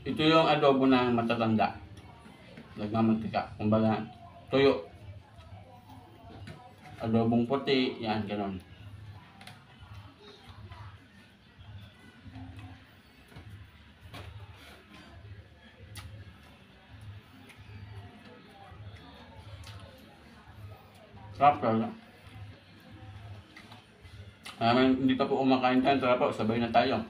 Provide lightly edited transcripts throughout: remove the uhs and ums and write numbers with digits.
Ito yung adobo na matatanda. Nagmamantika. Kumbaga, tuyo. Adobong puti. Yan, ganun. Sarap talaga. Hindi pa po kumakain tayo. Tara po, sabay na tayo.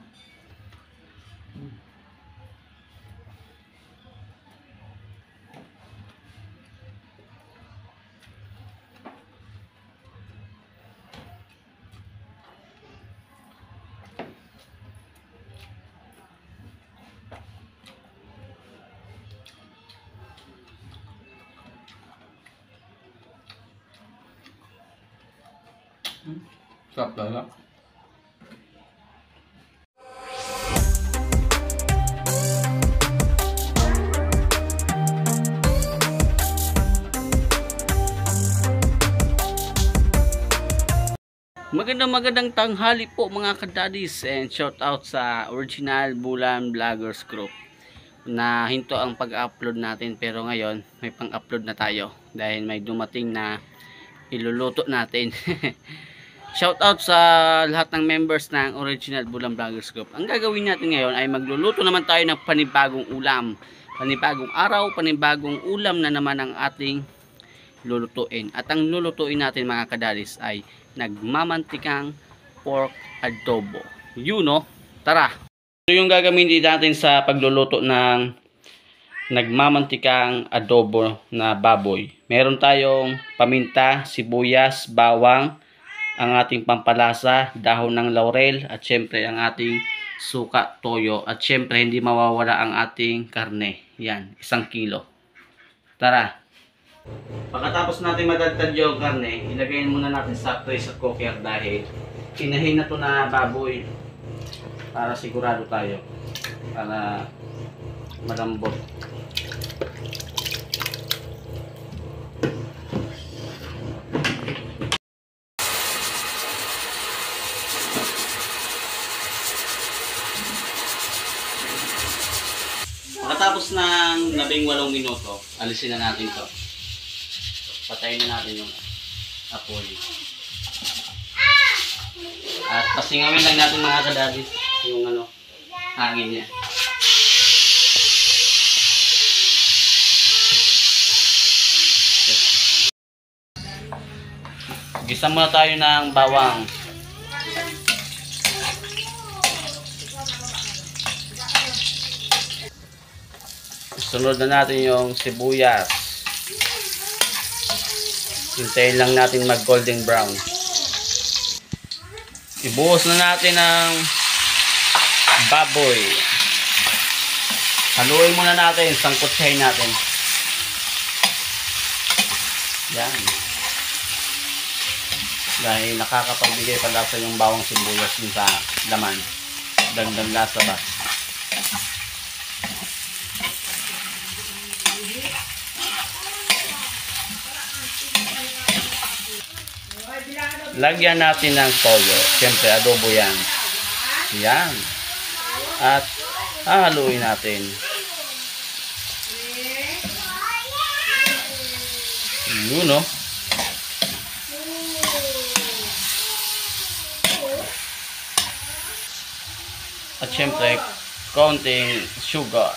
Sarap talaga. Magandang tanghali po mga kadadis, and shout out sa original Bulan Vloggers Group na hinto ang pag-upload natin, pero ngayon may pang-upload na tayo dahil may dumating na iluluto natin. Shout out sa lahat ng members ng original Bulan Vloggers Group. Ang gagawin natin ngayon ay magluluto naman tayo ng panibagong ulam, panibagong araw, panibagong ulam na naman ang ating lulutuin. At ang lulutuin natin mga kadadis ay nagmamantikang pork adobo. Yun, no? Tara! Ito yung gagamitin natin sa pagluluto ng nagmamantikang adobo na baboy. Meron tayong paminta, sibuyas, bawang, ang ating pampalasa, dahon ng laurel, at syempre ang ating suka, toyo, at syempre hindi mawawala ang ating karne. Yan, 1 kilo. Tara! Pagkatapos natin madagdag yung karne, ilagay muna natin sa pressure cooker dahil kinahin na to na baboy para sigurado tayo, para malambot. Pagkatapos ng 18 minuto, alisin na natin to. Patayin na natin yung apoy. At pasingawin lang natin mga kadadis yung hangin niya. Gisa muna tayo ng bawang. Sunod na natin yung sibuyas. Hintayin lang natin mag golden brown. Ibuhos na natin ang baboy. Haluin muna natin, sangkutsahin natin. Yan. Dahil nakakapagbigay palasa yung bawang sibuyas dun sa laman. Dagdag lasa ba? Lagyan natin ng toyo. Siyempre, adobo yan. Yan. At haluin natin. Yun, no? At siyempre, konting sugar.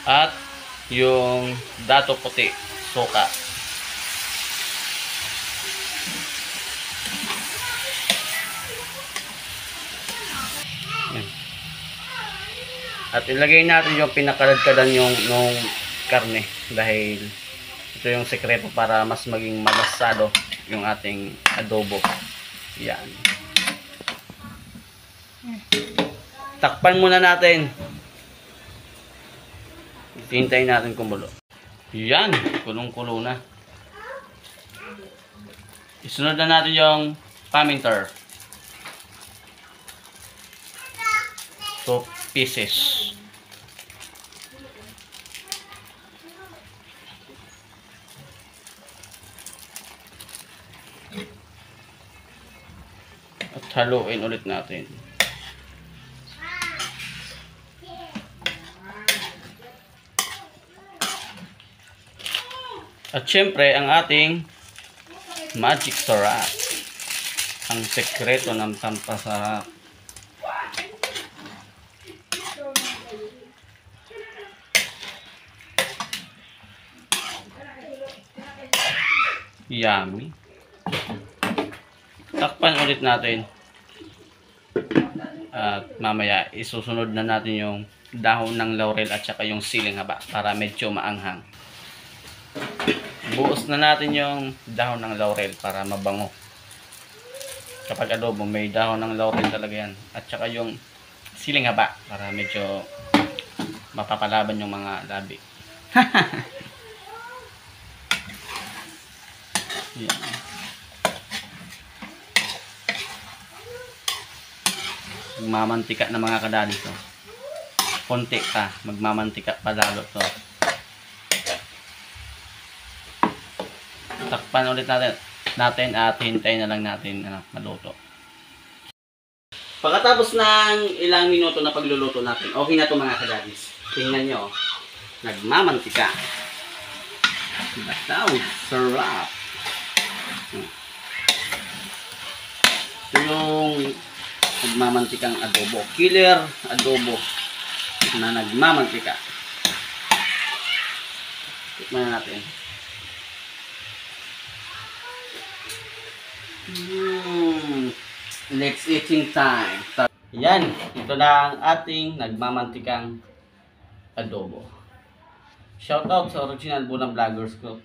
At yung dato puti, suka. Yan. At ilagay natin yung pinakaladkadan yung karne dahil ito yung sekreto para mas maging malasado yung ating adobo. Yan. Takpan muna natin. Hintayin natin kumulo. Yan, kulong-kulo na. Isunod na natin yung paminta. 2 pieces. Haluin ulit natin. At syempre, ang ating magic sarap. Ang sekreto ng pampasarap. Yummy. Takpan ulit natin. At mamaya, isusunod na natin yung dahon ng laurel at saka yung siling haba para medyo maanghang. Buos na natin yung dahon ng laurel para mabango. Kapag adobo, may dahon ng laurel talaga yan. At saka yung siling haba para medyo mapapalaban yung mga labi. Yan. Magmamantika na mga kadali to. Konti pa, magmamantika pa lalo to. Takpan ulit natin at hintayin na lang natin maluto. Pagkatapos ng ilang minuto na pagluluto natin, okay na to mga kadadis. Tingnan nyo, nagmamantika. Bataw, sarap. Ito yung nagmamantikang adobo. Killer adobo na nagmamantika. Tikman na natin. Let's eating time. Yan, ito na ang ating nagmamantikang adobo. Shoutout sa original Bulang Vloggers Group.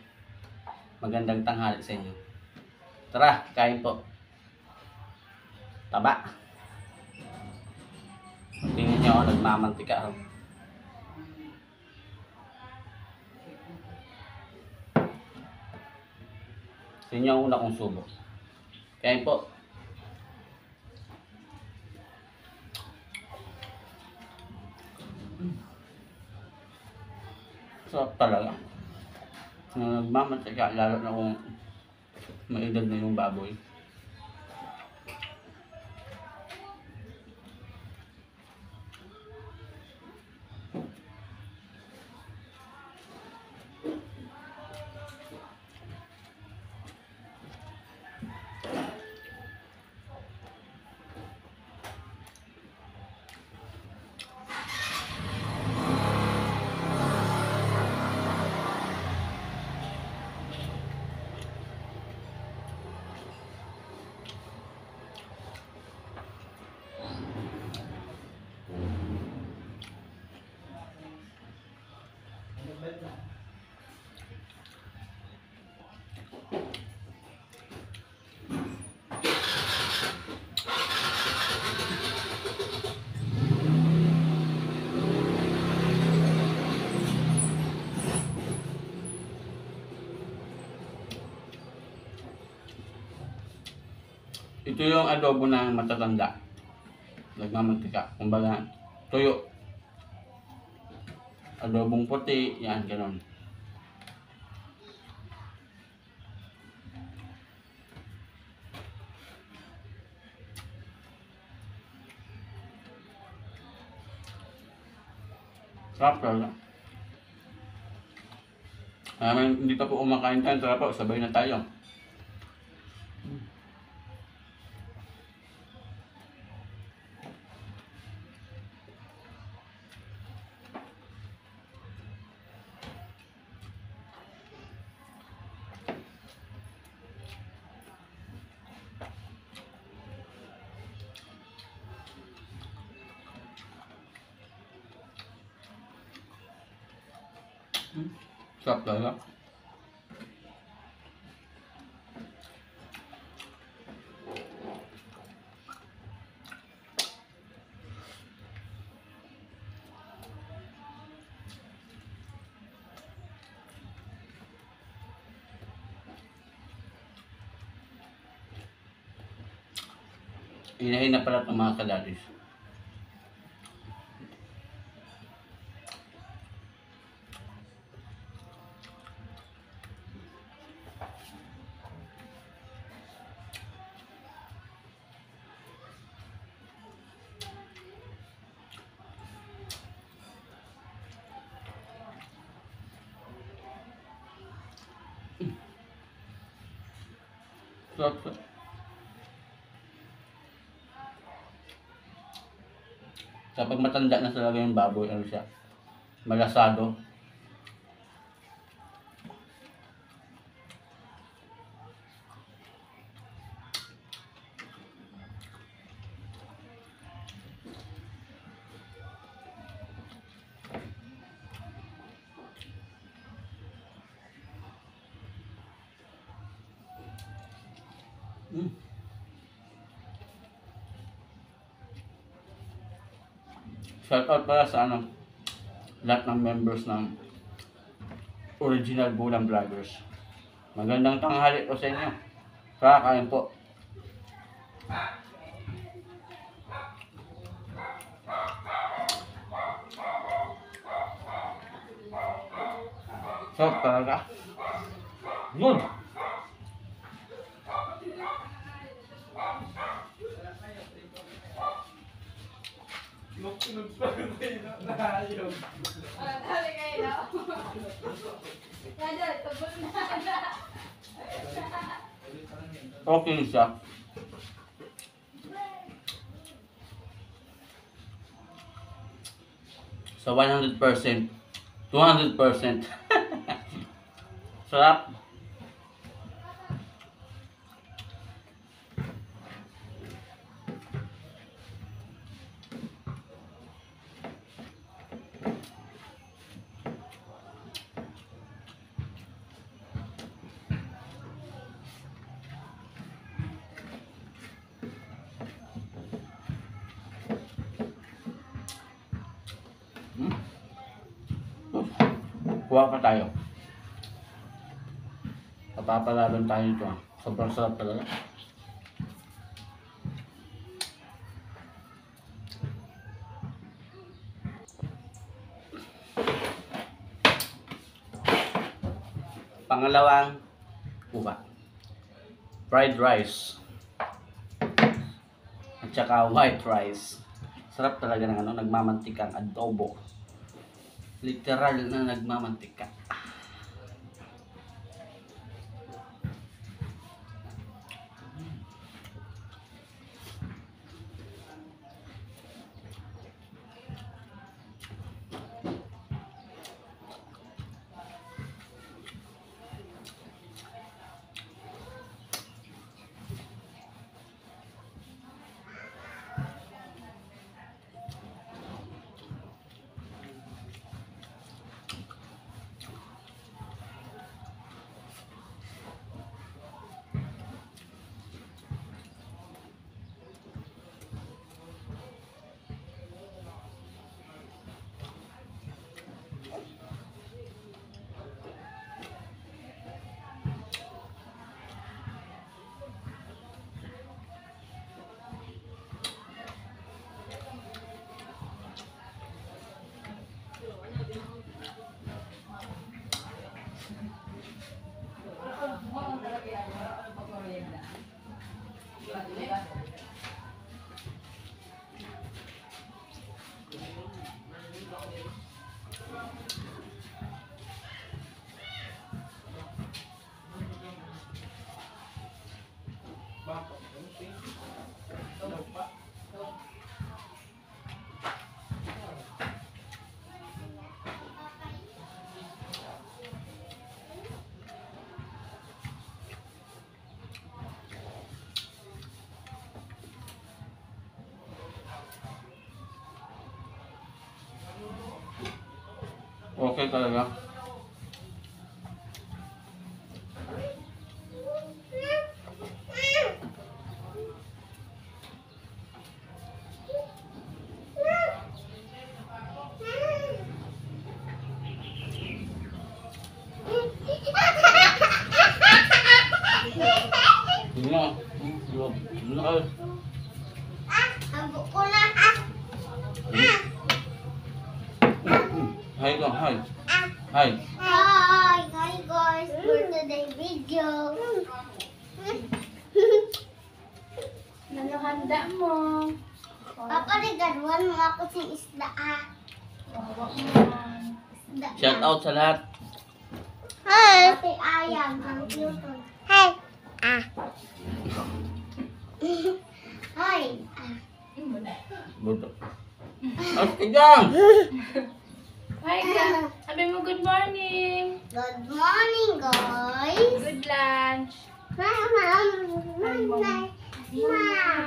Magandang tanghali sa inyo. Tara, kain po. Taba. Tingnan nyo, nagmamantika. Tingnan nyo ang una kong subo. Kain po. Sarap talaga. Nagmamantika, lalo na kung maedad na yung baboy. Ito yung adobo ng matatanda. Nagmamantika. Kumbaga, tuyo. Adobong puti. Yan, gano'n. Sarap talaga. Hindi pa po kumakain tayo. Tara po, sabay na tayo. Sarap talaga. Hinahin na pala ng mga kadadis. Sarap. Kapag matanda na talaga yung baboy, ano siya? Malasado. Shoutout pala sa lahat ng members ng Original Bulang Vloggers. Magandang tanghali po sa inyo. Kakain po. Sarap talaga. Good. Okay siya. So 100%, 200%. Sarap. Kuha pa tayo. Papapalaban tayo nito. Sobrang sarap talaga. Pangalawang kuha. Fried rice. At saka white rice. Sarap talaga ng nagmamantikang adobo. Literal na nagmamantika. Okay talaga. Hi guys. Hi guys, for today's video. Ano handa mo? Papaligaruan mo ako sa isda Isda. Shout out sa lahat. Hi. Pati ayang, computer. Hi. Okay dyan. Hi, guys. Sabi mo good morning. Good morning, guys. Good lunch.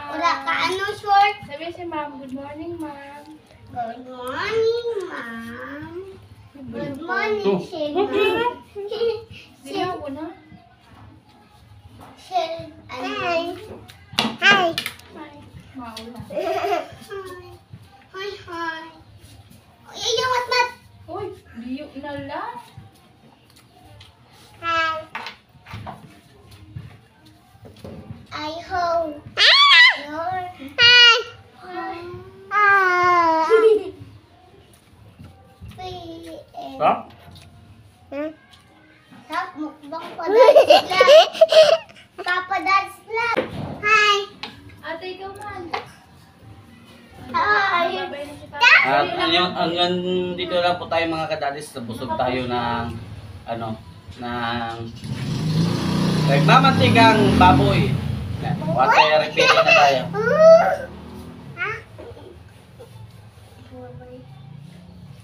Wala ka ano short? Sabi si ma'am, good morning, ma'am. Good morning, ma'am. Good morning, Oh. Shema. Bigyan ko na. Hi. Hi. Hi. Maula. Hi, hi. Ay, yung mat. Uy, liyo na lang. Hi. I hope. Your... Hi. Hi. Sarap? Stop, mukbang pa dance lang. Papa dance lang. Hi. Ate, ikaw man. Hi. Babay na si Papa. At hanggang dito lang po tayo mga kadadis. Busog tayo ng ng nagmamantigang baboy. Yan, water refilling na tayo. Ha?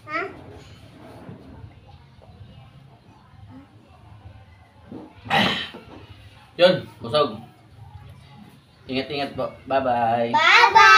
Ha? Yun, busog. Ingat-ingat po. Bye-bye. Bye-bye.